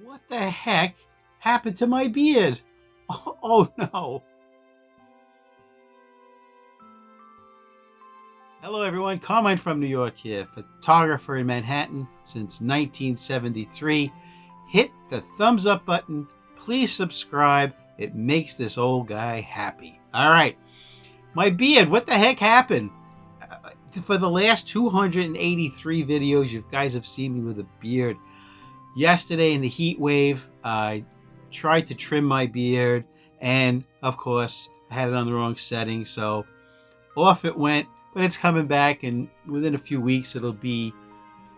What the heck happened to my beard? Oh no. Hello everyone, Carmine from New York here, photographer in Manhattan since 1973. Hit the thumbs up button, please subscribe, it makes this old guy happy. All right, my beard, what the heck happened? For the last 283 videos, you guys have seen me with a beard. Yesterday in the heat wave, I tried to trim my beard, and of course, I had it on the wrong setting, so off it went, but it's coming back, and within a few weeks, it'll be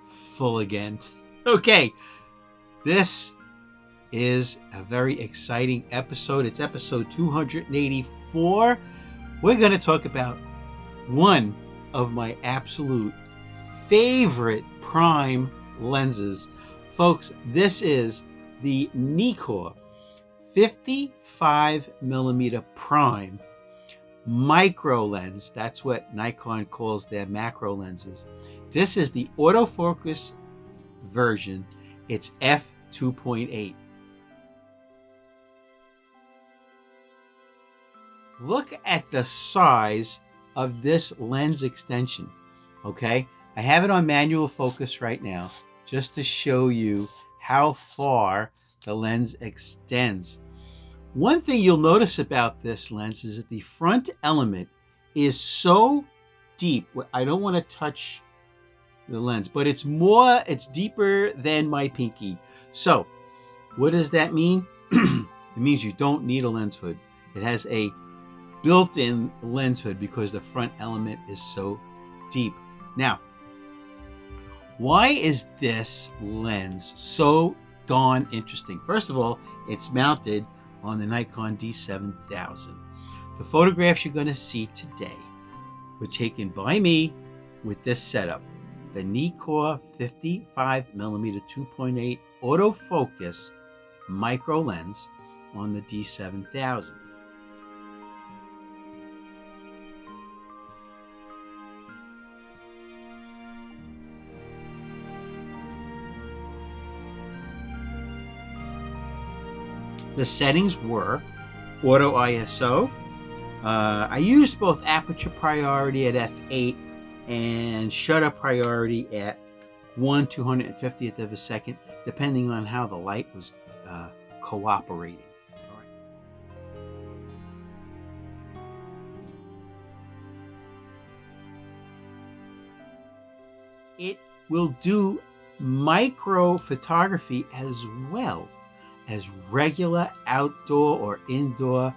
full again. Okay, this is a very exciting episode. It's episode 284. We're going to talk about one of my absolute favorite prime lenses. Folks, this is the Nikkor 55mm prime micro lens. That's what Nikon calls their macro lenses. This is the autofocus version. It's f2.8. Look at the size of this lens extension. Okay, I have it on manual focus right now, just to show you how far the lens extends. One thing you'll notice about this lens is that the front element is so deep. I don't want to touch the lens, but it's deeper than my pinky. So what does that mean? It means you don't need a lens hood. It has a built-in lens hood because the front element is so deep. Now, why is this lens so darn interesting? First of all, it's mounted on the Nikon D7000. The photographs you're going to see today were taken by me with this setup, the Nikkor 55mm 2.8 autofocus micro lens on the D7000. The settings were auto ISO. I used both aperture priority at f8 and shutter priority at 1/250th of a second, depending on how the light was cooperating. All right. It will do micro photography as well as regular outdoor or indoor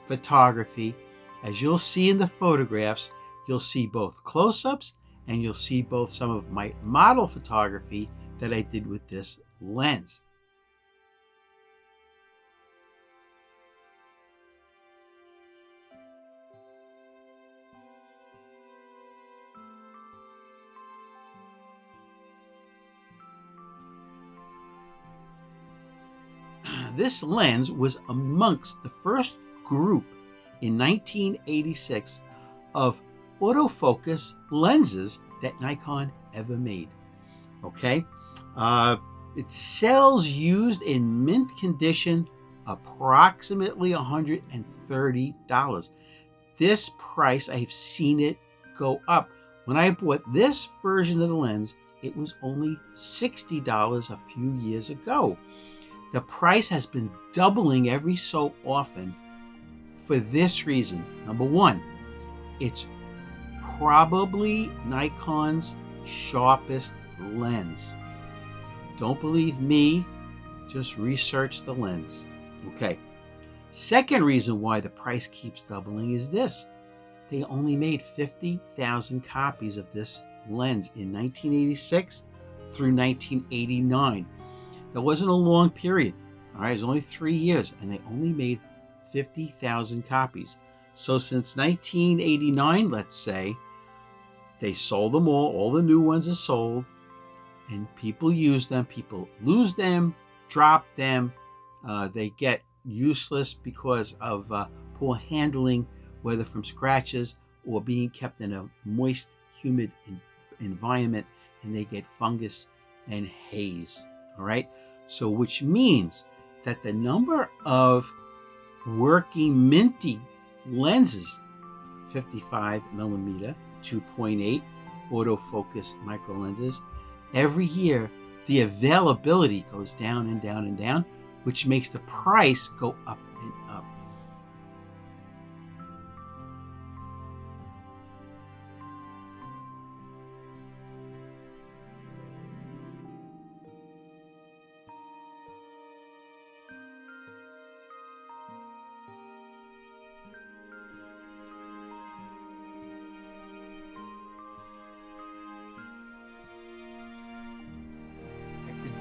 photography. As you'll see in the photographs, you'll see both close-ups and you'll see both some of my model photography that I did with this lens. This lens was amongst the first group in 1986 of autofocus lenses that Nikon ever made. Okay, it sells used in mint condition approximately $130. This price, I've seen it go up. When I bought this version of the lens, it was only $60 a few years ago. The price has been doubling every so often for this reason. Number one, it's probably Nikon's sharpest lens. Don't believe me, just research the lens. Okay. Second reason why the price keeps doubling is this. They only made 50,000 copies of this lens in 1986 through 1989. That wasn't a long period. All right, it was only 3 years, and they only made 50,000 copies. So since 1989, let's say, they sold them all the new ones are sold, and people use them, people lose them, drop them, they get useless because of poor handling, whether from scratches or being kept in a moist, humid environment, and they get fungus and haze. All right. So which means that the number of working minty lenses, 55 millimeter, 2.8 autofocus micro lenses, every year the availability goes down and down and down, which makes the price go up and up.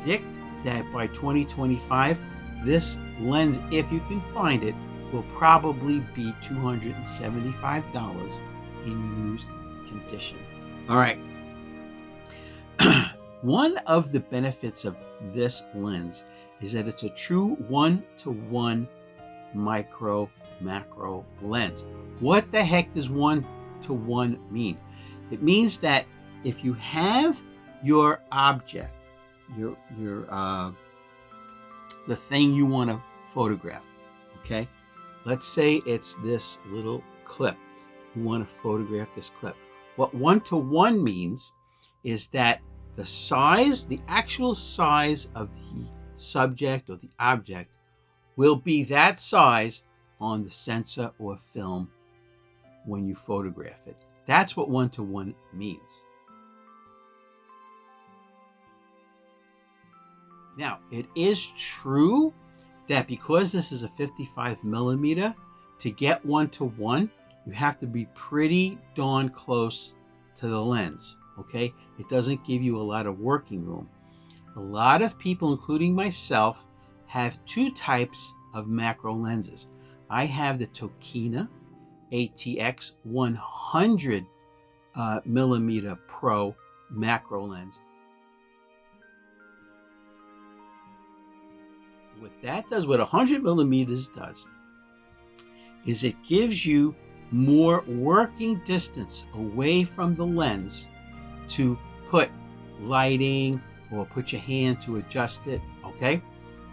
Predict that by 2025, this lens, if you can find it, will probably be $275 in used condition. All right. One of the benefits of this lens is that it's a true one-to-one micro macro lens. What the heck does one-to-one mean? It means that if you have your object, the thing you want to photograph, okay? Let's say it's this little clip. You want to photograph this clip. What one-to-one means is that the size, the actual size of the subject or the object will be that size on the sensor or film when you photograph it. That's what one-to-one means. Now, it is true that because this is a 55 millimeter, to get one-to-one, you have to be pretty darn close to the lens, okay? It doesn't give you a lot of working room. A lot of people, including myself, have two types of macro lenses. I have the Tokina ATX 100 millimeter Pro macro lens. What that does, what 100 millimeters does, is it gives you more working distance away from the lens to put lighting or put your hand to adjust it, okay?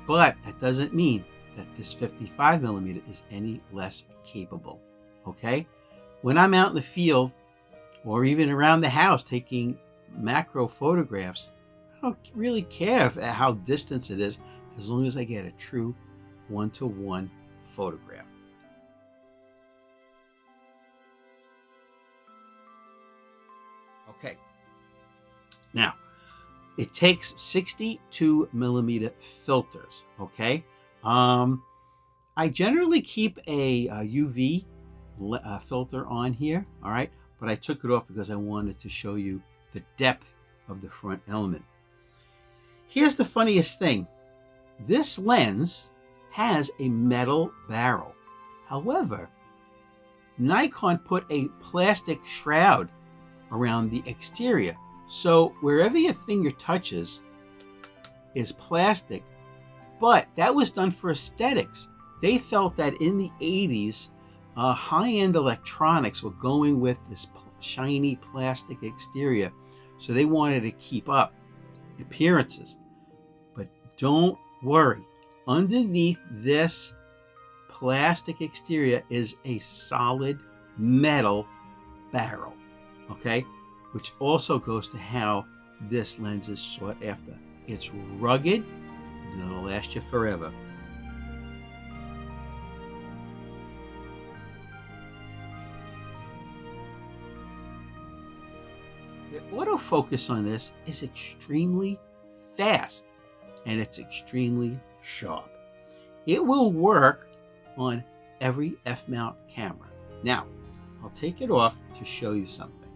But that doesn't mean that this 55 millimeter is any less capable, okay? When I'm out in the field or even around the house taking macro photographs, I don't really care how distant it is, as long as I get a true one-to-one photograph. Okay. Now, it takes 62 millimeter filters, okay? I generally keep a UV filter on here, all right? But I took it off because I wanted to show you the depth of the front element. Here's the funniest thing. This lens has a metal barrel. However, Nikon put a plastic shroud around the exterior. So wherever your finger touches is plastic, but that was done for aesthetics. They felt that in the 80s, high-end electronics were going with this shiny plastic exterior. So they wanted to keep up appearances. But don't worry, underneath this plastic exterior is a solid metal barrel, okay? Which also goes to how this lens is sought after. It's rugged and it'll last you forever. The autofocus on this is extremely fast and it's extremely sharp. It will work on every f-mount camera. Now, I'll take it off to show you something.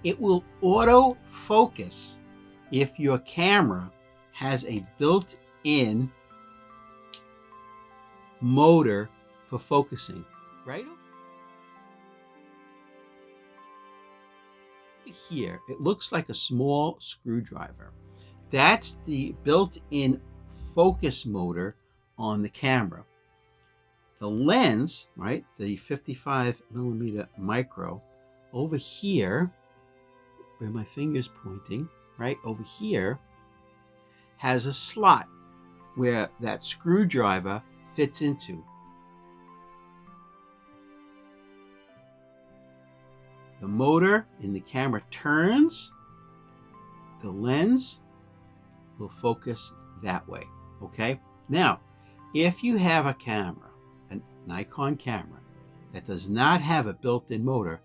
It will autofocus if your camera has a built-in motor for focusing, right? Here, it looks like a small screwdriver. That's the built-in focus motor on the camera. The lens, right, the 55 millimeter micro, over here, where my finger's pointing, right, over here, has a slot where that screwdriver fits into. The motor in the camera turns, the lens will focus that way, okay? Now, if you have a camera, a Nikon camera, that does not have a built-in motor,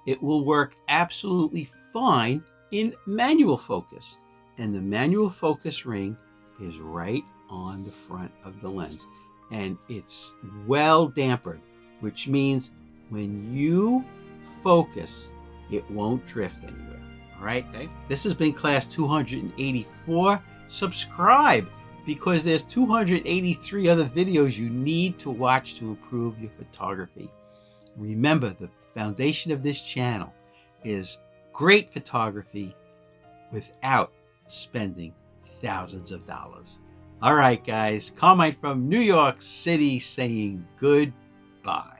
it will work absolutely fine in manual focus. And the manual focus ring is right on the front of the lens. And it's well dampened, which means when you focus, it won't drift anywhere. All right, okay? This has been class 284. Subscribe, because there's 283 other videos you need to watch to improve your photography. Remember, the foundation of this channel is great photography without spending thousands of dollars. All right, guys, Carmine from New York City saying goodbye.